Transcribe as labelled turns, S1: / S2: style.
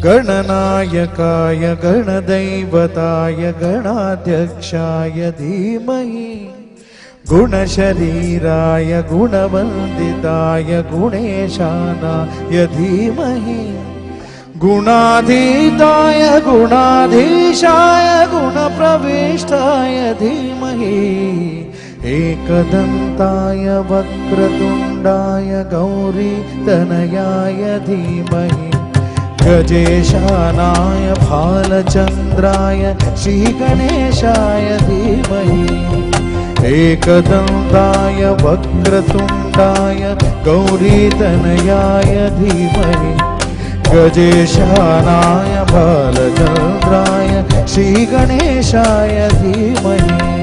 S1: गणनायकाय गणदैवताय गणाध्यक्षाय धीमहि गुणशरीराय गुणवन्दिताय गुणेशानाय धीमहि गुणाधीताय गुणाधीशाय गुणप्रविष्टाय धीमहि एकदन्ताय वक्रतुण्डाय गौरीतनयाय धीमहि गजेशानाय भालचन्द्राय श्रीगणेशाय धीमहि एकदन्ताय वक्रतुण्डाय गौरीतनयाय धीमहि गजेशानाय भालचन्द्राय श्रीगणेशाय धीमहि